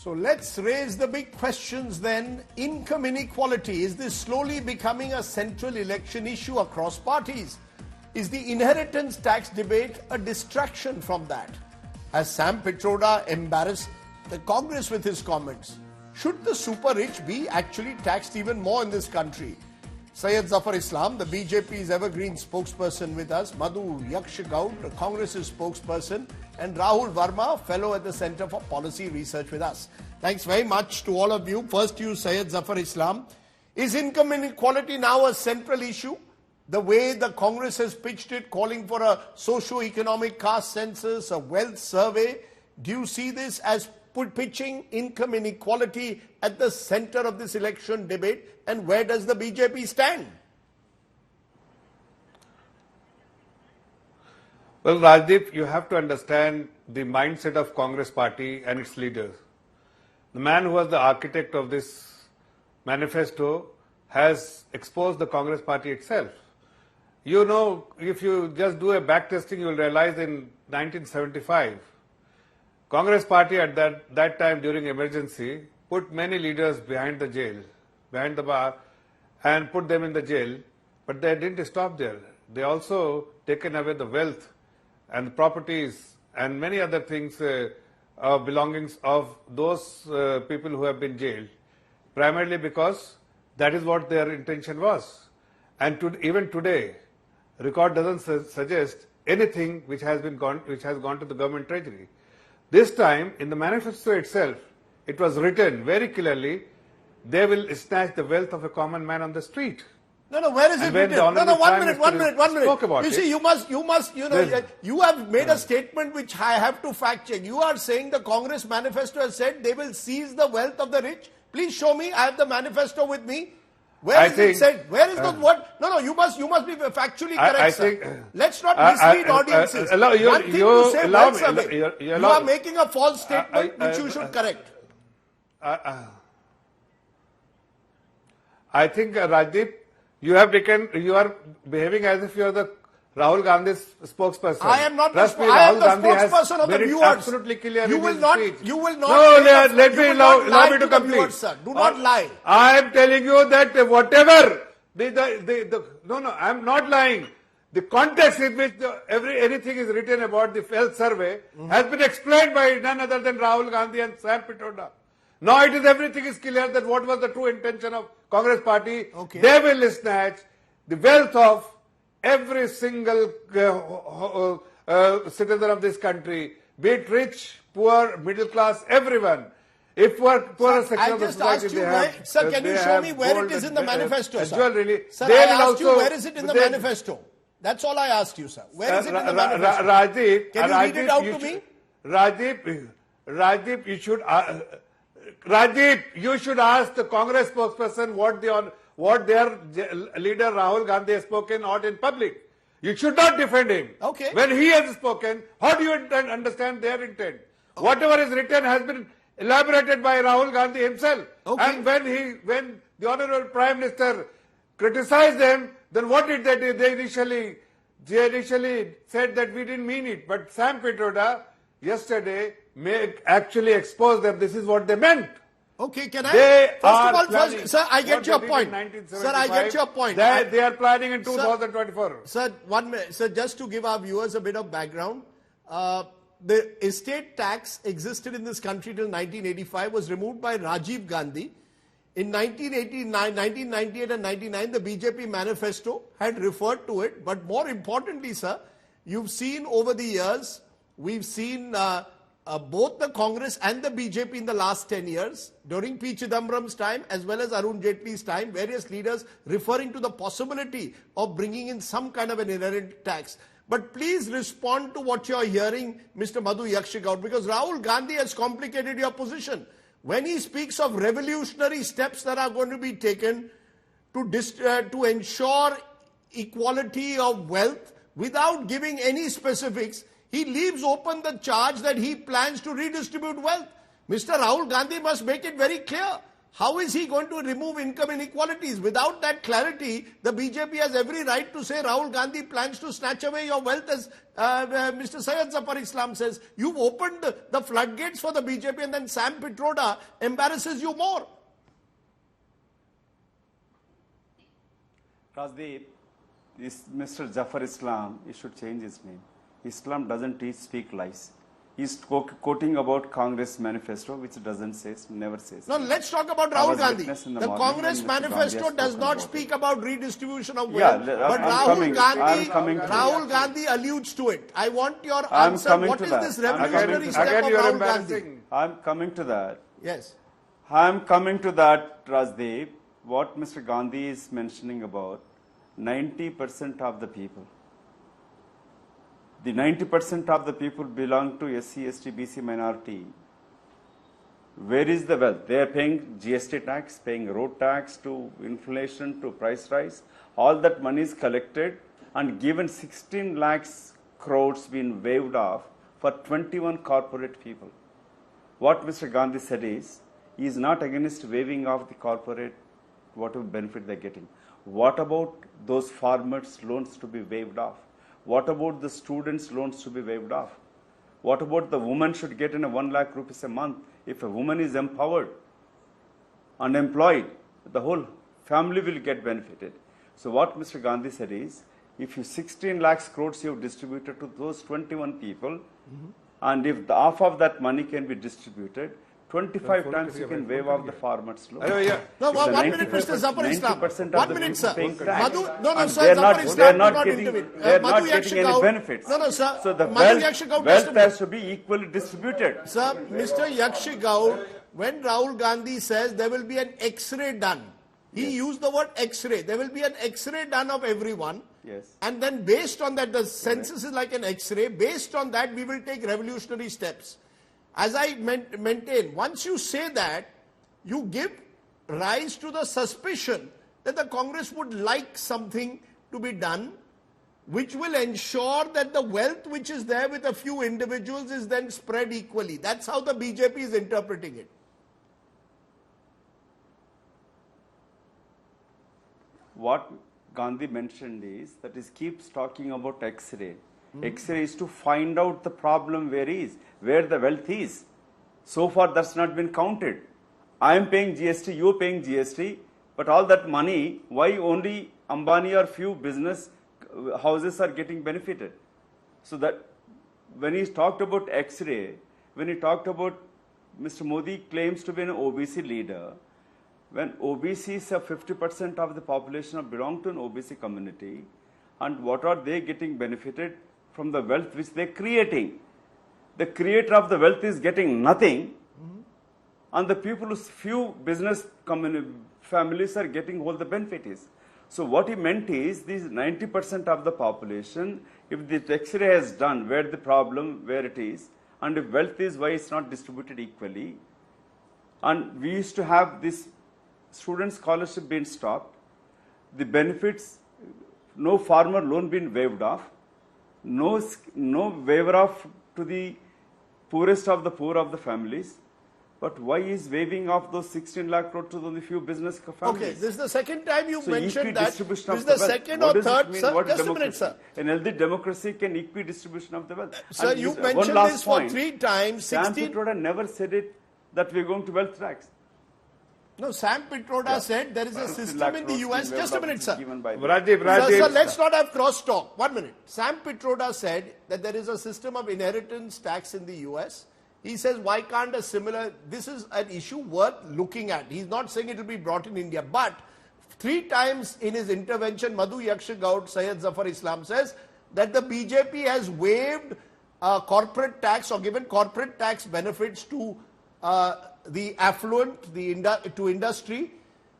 So let's raise the big questions then. Income inequality, is this slowly becoming a central election issue across parties? Is the inheritance tax debate a distraction from that? Has Sam Pitroda embarrassed the Congress with his comments? Should the super rich be actually taxed even more in this country? Syed Zafar Islam, the BJP's evergreen spokesperson with us, Madhu Yakshigaud, the Congress's spokesperson, and Rahul Verma, fellow at the Center for Policy Research with us. Thanks very much to all of you. First to you, Syed Zafar Islam. Is income inequality now a central issue? The way the Congress has pitched it, calling for a socio-economic caste census, a wealth survey, do you see this as pitching income inequality at the center of this election debate? And where does the BJP stand? Well, Rajdeep, you have to understand the mindset of Congress party and its leaders. The man who was the architect of this manifesto has exposed the Congress party itself. You know, if you just do a backtesting, you will realize in 1975, Congress party at that time during emergency put many leaders behind the jail, behind the bar, and put them in the jail. But they didn't stop there. They also taken away the wealth and the properties and many other things, belongings of those people who have been jailed, primarily because that is what their intention was. And even today, record doesn't suggest anything which has gone to the government treasury. This time, in the manifesto itself, it was written very clearly, they will snatch the wealth of a common man on the street. No, where is it written? No, one minute. You see, you must, you have made a statement which I have to fact check. You are saying the Congress manifesto has said they will seize the wealth of the rich. Please show me. I have the manifesto with me. Where is it said? Where is the word? No, you must be factually correct, sir. Let's not mislead audiences. One thing to say, wealth survey. You are making a false statement which you should correct. I think, Rajdeep, you are behaving as if you are the Rahul Gandhi's spokesperson. I am not Trust the me, I am Rahul the Gandhi spokesperson of the viewers. Absolutely clear You in will his not. speech. You will not. No, let me allow me to complete. Viewers, sir. Do not lie. I am telling you that whatever no, I am not lying. The context in which anything is written about the wealth survey has been explained by none other than Rahul Gandhi and Sam Pitroda. Now everything is clear that what was the true intention of Congress party. Okay. They will snatch the wealth of every single citizen of this country, be it rich, poor, middle class, everyone. If poor section of the society they have, sir, can you show me where it is in the manifesto, sir? Jewelry, sir, I asked you where is it in the manifesto? That's all I asked you, sir. Where is it in the manifesto? Rajdeep, can you read it out to me? Rajdeep, you should ask the Congress spokesperson what their leader Rahul Gandhi has spoken out in public. You should not defend him. Okay. When he has spoken, how do you understand their intent? Okay. Whatever is written has been elaborated by Rahul Gandhi himself. Okay. And when the Honorable Prime Minister criticized them, then what did they do? They initially said that we didn't mean it. But Sam Pitroda yesterday actually exposed them. This is what they meant. Okay, can I? First of all, sir, I get your point. Sir, I get your point. They are planning in 2024. Sir, 1 minute. Sir, just to give our viewers a bit of background, the estate tax existed in this country till 1985, was removed by Rajiv Gandhi. In 1998 and 99, the BJP manifesto had referred to it. But more importantly, sir, you've seen over the years, we've seen both the Congress and the BJP in the last 10 years, during P. Chidambaram's time as well as Arun Jaitley's time, various leaders referring to the possibility of bringing in some kind of an inherent tax. But please respond to what you're hearing, Mr. Madhu Yakshigaud, because Rahul Gandhi has complicated your position. When he speaks of revolutionary steps that are going to be taken to ensure equality of wealth without giving any specifics, he leaves open the charge that he plans to redistribute wealth. Mr. Rahul Gandhi must make it very clear. How is he going to remove income inequalities? Without that clarity, the BJP has every right to say Rahul Gandhi plans to snatch away your wealth, as Mr. Syed Zafar Islam says. You've opened the floodgates for the BJP, and then Sam Pitroda embarrasses you more. Rajdeep, this Mr. Zafar Islam, he should change his name. Islam doesn't teach speak lies. He's quoting about Congress manifesto, which doesn't say, never says. No, let's talk about Rahul Gandhi. The Congress manifesto does not speak about redistribution of wealth, but Rahul Gandhi alludes to it. I want your answer. What is this revolutionary step of Rahul Gandhi? I'm coming to that. Yes. I'm coming to that, Rajdeep. What Mr. Gandhi is mentioning about 90% of the people. The 90% of the people belong to SC, ST, BC minority. Where is the wealth? They are paying GST tax, paying road tax, to inflation, to price rise. All that money is collected and given 16 lakhs crores been waived off for 21 corporate people. What Mr. Gandhi said is, he is not against waiving off the corporate whatever benefit they are getting. What about those farmers' loans to be waived off? What about the students' loans to be waived off? What about the woman should get in a 1 lakh rupees a month? If a woman is empowered, unemployed, the whole family will get benefited. So what Mr. Gandhi said is, if you 16 lakhs crores you have distributed to those 21 people, and if half of that money can be distributed, 25 times you can waive off the farmer's loan. No, 1 minute, Mr. Zafar Islam. 1 minute, sir. Madhu, no, sir, they are Zafar Islam, not getting any benefits. No, sir. So the Madhu wealth has to be equally distributed. Sir, Mr. Yakshigaud, when Rahul Gandhi says there will be an X-ray done, he used the word X-ray. There will be an X-ray done of everyone. Yes. And then based on that, the census is like an X-ray. Based on that, we will take revolutionary steps. As I maintain, once you say that, you give rise to the suspicion that the Congress would like something to be done which will ensure that the wealth which is there with a few individuals is then spread equally. That's how the BJP is interpreting it. What Gandhi mentioned is that he keeps talking about X-ray. X-ray is to find out the problem where the wealth is. So far that's not been counted. I am paying GST, you are paying GST, but all that money, why only Ambani or few business houses are getting benefited? So that when he talked about X-ray, when he talked about Mr. Modi claims to be an OBC leader, when OBCs are 50% of the population belong to an OBC community, and what are they getting benefited from the wealth which they are creating? The creator of the wealth is getting nothing, and the people whose few business families are getting all the benefits. So what he meant is, these 90% of the population, if the X-ray has done where the problem, where it is, and if wealth is why it's not distributed equally, and we used to have this student scholarship being stopped, the benefits, no farmer loan being waived off, no waiver off to the poorest of the poor of the families. But why is waiving off those 16 lakh crore to only few business families? Okay, this is the second time you mentioned that. This is the second or third, sir. Just a minute, sir. An healthy democracy can equal distribution of the wealth. Sir, you mentioned this for 3 times. Sam Pitroda never said it that we're going to wealth tax. No, Sam Pitroda said there is a system in the US. Just a minute, sir. Rajiv. Sir, let's not have cross talk. 1 minute. Sam Pitroda said that there is a system of inheritance tax in the US. He says, why can't a similar, this is an issue worth looking at. He's not saying it will be brought in India. But 3 times in his intervention, Madhu Yakshigaud, Syed Zafar Islam says that the BJP has waived corporate tax or given corporate tax benefits to the affluent, to industry.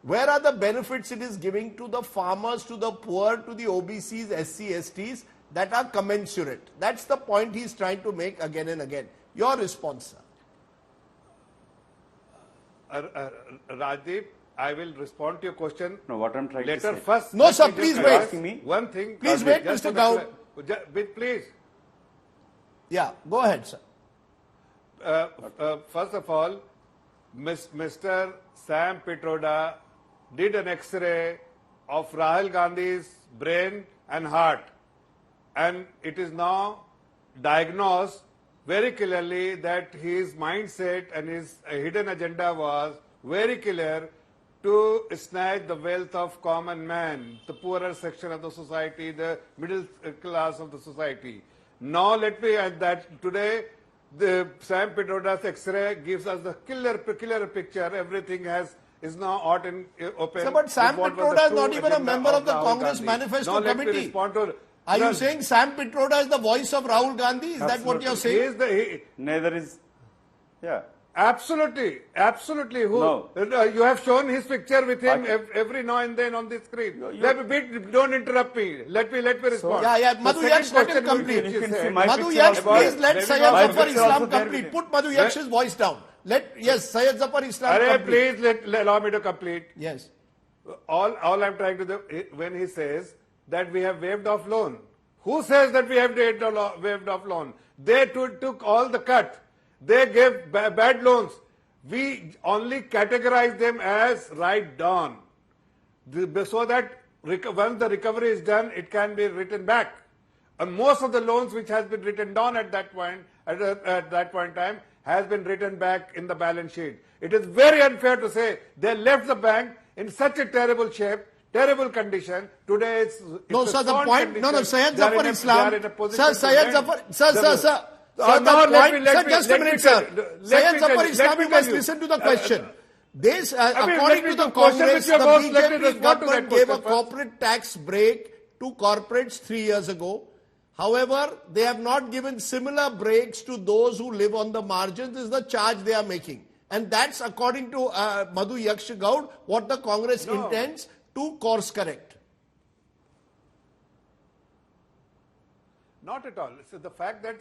Where are the benefits it is giving to the farmers, to the poor, to the OBCs, SC, STs that are commensurate? That's the point he's trying to make again and again. Your response, sir. Rajiv, I will respond to your question. No, what I'm trying to say. First, no, sir, please wait. One thing. Please wait, Mr. Gaud. Please. Yeah, go ahead, sir. First of all, Mr. Sam Pitroda did an X-ray of Rahul Gandhi's brain and heart, and it is now diagnosed very clearly that his mindset and his hidden agenda was very clear to snatch the wealth of common man, the poorer section of the society, the middle class of the society. Now let me add that today the Sam Pitroda's X-ray gives us the killer picture. Everything is now out in open. So, but Sam Pitroda is not even a member of the Congress Manifesto Committee. Are you saying Sam Pitroda is the voice of Rahul Gandhi? Is that what you're saying? Neither is. Yeah. Absolutely. Who? No. You have shown his picture with him every now and then on the screen. Don't interrupt me. Let me respond. Madhu Yaksh, let him complete. Madhu Yaksh, please let Syed Zafar Islam complete. Put Madhu Yaksh's voice down. Syed Zafar Islam complete. Please allow me to complete. Yes. All I'm trying to do, when he says that we have waived off loan. Who says that we have waived off loan? They took all the cut. They gave bad loans. We only categorize them as write down, so that once the recovery is done, it can be written back. And most of the loans which has been written down at that point in time has been written back in the balance sheet. It is very unfair to say they left the bank in such a terrible shape, terrible condition. Today it's no, sir. The point. No, Syed Zafar Islam. Sir, Syed Zafar. Sir. Just a minute, sir. Syed Zafar Islam, you must listen to the question. According to the Congress, the BJP government gave a corporate tax break to corporates 3 years ago. However, they have not given similar breaks to those who live on the margins. This is the charge they are making. And that's, according to Madhu Yaksh Gaud, what the Congress intends to course correct. Not at all. So the fact that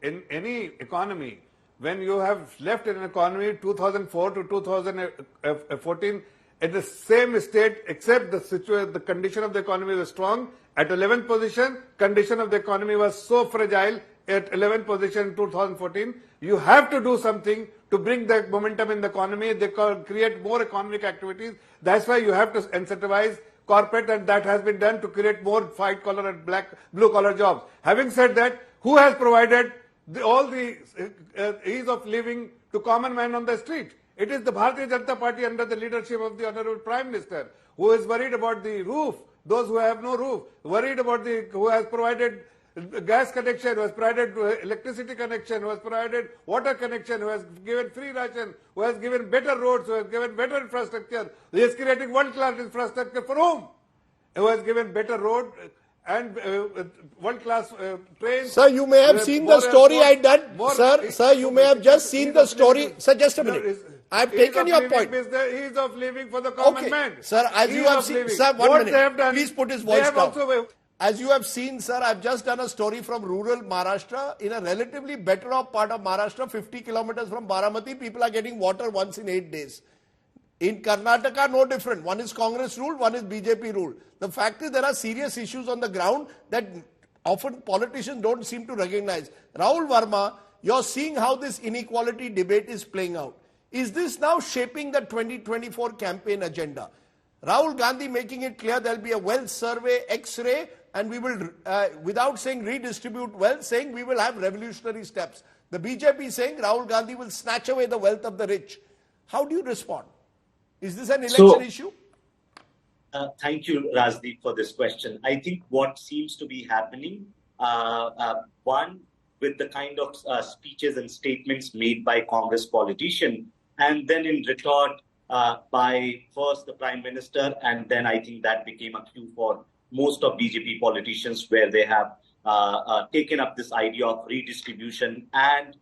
in any economy, when you have left an economy 2004 to 2014 at the same state, except the condition of the economy was strong, at 11th position, condition of the economy was so fragile at 11th position in 2014, you have to do something to bring the momentum in the economy. They create more economic activities. That's why you have to incentivize corporate, and that has been done to create more white collar and blue collar jobs. Having said that, who has provided all the ease of living to common man on the street? It is the Bharatiya Janata Party under the leadership of the Honorable Prime Minister, who is worried about the roof, those who have no roof, worried about who has provided gas connection, who has provided electricity connection, who has provided water connection, who has given free ration, who has given better roads, who has given better infrastructure. He is creating world-class infrastructure for whom? Who has given better road and world-class trains. Sir, you may have seen the story I done. Sir, you may have just seen the story. Sir, just a minute. I have taken your point. Is the ease of living for the common man. Sir, as you have seen, sir, 1 minute. Please put his voice down. As you have seen, sir, I've just done a story from rural Maharashtra. In a relatively better off part of Maharashtra, 50 kilometers from Baramati, people are getting water once in 8 days. In Karnataka, no different. One is Congress rule, one is BJP rule. The fact is there are serious issues on the ground that often politicians don't seem to recognize. Rahul Verma, you're seeing how this inequality debate is playing out. Is this now shaping the 2024 campaign agenda? Rahul Gandhi making it clear there'll be a wealth survey, X-ray, and we will, without saying redistribute wealth, saying we will have revolutionary steps. The BJP saying Rahul Gandhi will snatch away the wealth of the rich. How do you respond? Is this an election issue? Thank you, Rajdeep, for this question. I think what seems to be happening, one, with the kind of speeches and statements made by Congress politicians, and then in retort by first the Prime Minister, and then I think that became a cue for most of BJP politicians, where they have taken up this idea of redistribution and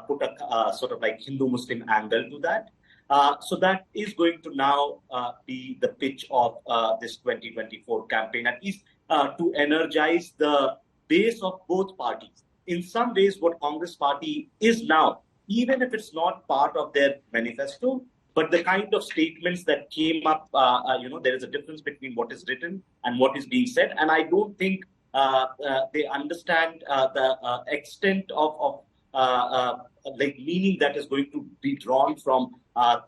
put a sort of like Hindu-Muslim angle to that. So that is going to now be the pitch of this 2024 campaign, at least to energize the base of both parties. In some ways, what Congress party is now, even if it's not part of their manifesto, but the kind of statements that came up, there is a difference between what is written and what is being said. And I don't think they understand the extent of like meaning that is going to be drawn from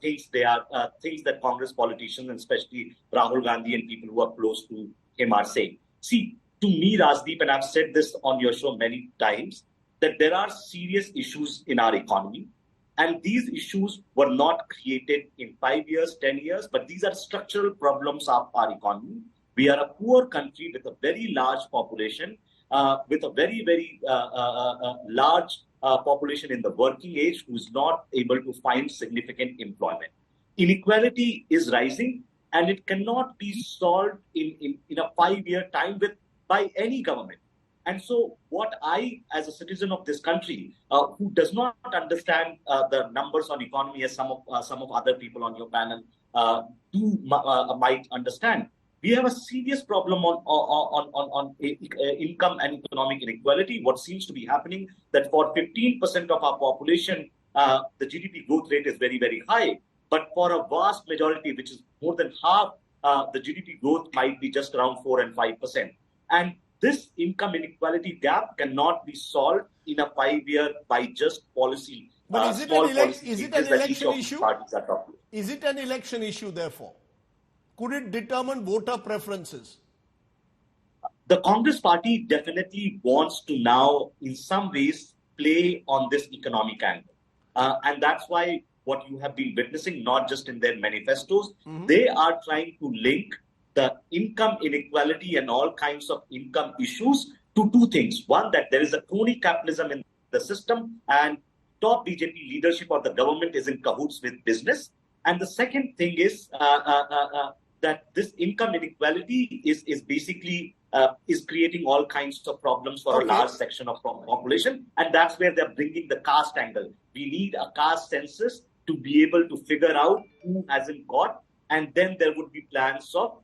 things that Congress politicians, and especially Rahul Gandhi and people who are close to him, are saying. See, to me, Rajdeep, and I've said this on your show many times, that there are serious issues in our economy. And these issues were not created in 5 years, 10 years, but these are structural problems of our economy. We are a poor country with a very large population, with a very, very large population in the working age who is not able to find significant employment. Inequality is rising, and it cannot be solved in a 5-year time by any government. And so what I, as a citizen of this country, who does not understand the numbers on economy as some of other people on your panel might understand, we have a serious problem on income and economic inequality. What seems to be happening that for 15% of our population, the GDP growth rate is very, very high. But for a vast majority, which is more than half, the GDP growth might be just around 4 and 5%. And this income inequality gap cannot be solved in a 5-year by just policy. But is it an election issue? Is it an election issue, therefore? Could it determine voter preferences? The Congress party definitely wants to now, in some ways, play on this economic angle. And that's why what you have been witnessing, not just in their manifestos, they are trying to link the income inequality and all kinds of income issues to two things. One, that there is a crony capitalism in the system, and top BJP leadership or the government is in cahoots with business. And the second thing is that this income inequality is basically is creating all kinds of problems for a large section of population. And that's where they're bringing the caste angle. We need a caste census to be able to figure out who hasn't got, and then there would be plans of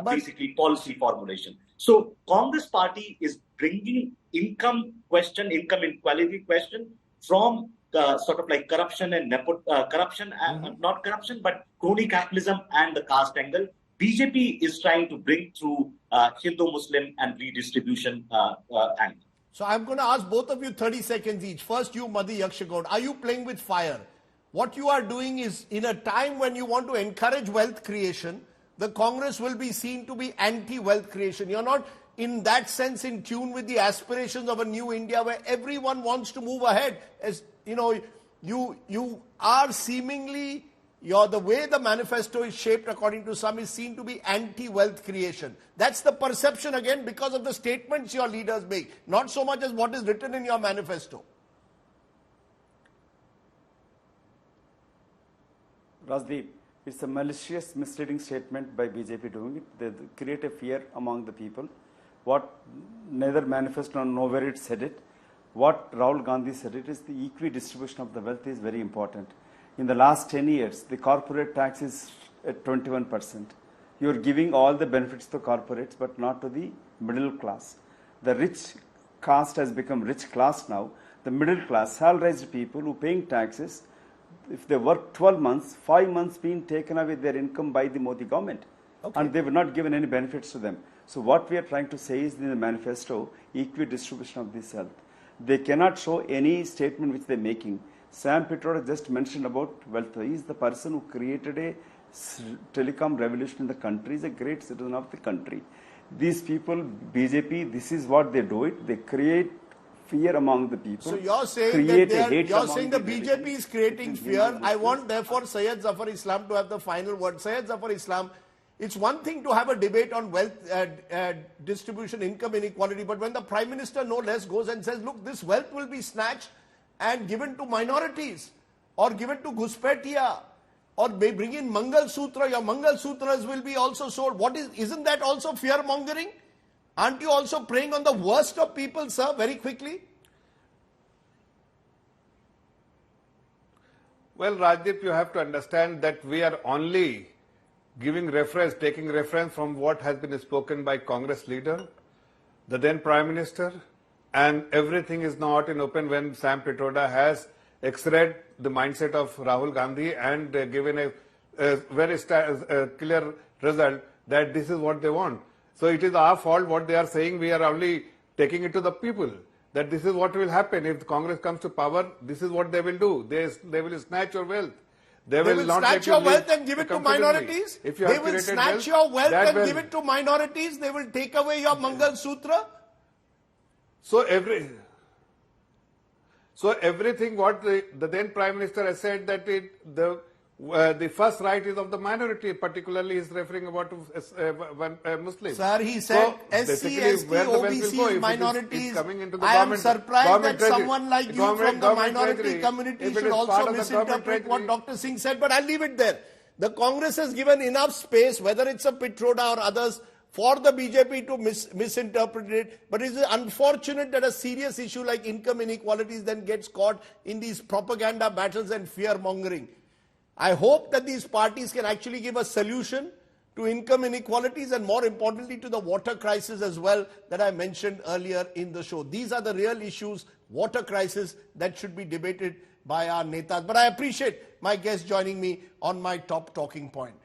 basically policy formulation. So Congress party is bringing income inequality question from sort of like corruption and not corruption, but crony capitalism and the caste angle. BJP is trying to bring through Hindu-Muslim and redistribution angle. So I'm going to ask both of you 30 seconds each. First, you, Madhi Yakshagowd, are you playing with fire? What you are doing is, in a time when you want to encourage wealth creation, the Congress will be seen to be anti-wealth creation. You're not, in that sense, in tune with the aspirations of a new India where everyone wants to move ahead. As you know, you are seemingly, the way the manifesto is shaped, according to some, is seen to be anti-wealth creation. That's the perception, again, because of the statements your leaders make, not so much as what is written in your manifesto. Rajdeep, it's a malicious, misleading statement by BJP doing it. They create a fear among the people. What neither manifesto nor nowhere it said it. What Rahul Gandhi said it is the equal distribution of the wealth is very important. In the last 10 years, the corporate tax is at 21%. You are giving all the benefits to corporates, but not to the middle class. The rich caste has become rich class now. The middle class, salaried people who are paying taxes, if they work 12 months, 5 months being taken away their income by the Modi government. And they were not given any benefits to them. So what we are trying to say is in the manifesto, equal distribution of this wealth. They cannot show any statement which they are making. Sam Pitroda just mentioned about wealth. He is the person who created a telecom revolution in the country. He is a great citizen of the country. These people, BJP, this is what they do it. They create fear among the people. So you're saying the BJP is creating fear. I want, therefore, Syed Zafar Islam to have the final word. Syed Zafar Islam, it's one thing to have a debate on wealth distribution, income inequality, but when the Prime Minister no less goes and says, look, this wealth will be snatched and given to minorities, or given to Ghuspetia, or may bring in Mangal Sutra, your Mangal Sutras will be also sold. Isn't that also fear mongering? Aren't you also preying on the worst of people, sir, very quickly? Well, Rajdeep, you have to understand that we are only taking reference from what has been spoken by Congress leader, the then Prime Minister, and everything is not in open when Sam Pitroda has x-rayed the mindset of Rahul Gandhi and given a very clear result that this is what they want. So it is our fault what they are saying. We are only taking it to the people. that this is what will happen if the Congress comes to power. This is what they will do. They will snatch your wealth. They will not snatch let you your live wealth and give it to comfortably. minorities. If you They have will created snatch your wealth that and give it to minorities. They will take away your Mangal Sutra. So everything what the then Prime Minister has said, that the first right is of the minority, particularly he is referring about Muslims. Sir, he said SC, ST, OBCs, minorities. I am surprised that someone like you from the minority community should also misinterpret what Dr. Singh said, but I'll leave it there. The Congress has given enough space, whether it's a Pitroda or others, for the BJP to misinterpret it. But it is unfortunate that a serious issue like income inequalities then gets caught in these propaganda battles and fear-mongering. I hope that these parties can actually give a solution to income inequalities and, more importantly, to the water crisis as well that I mentioned earlier in the show. These are the real issues, water crisis, that should be debated by our netas. But I appreciate my guest joining me on my top talking point.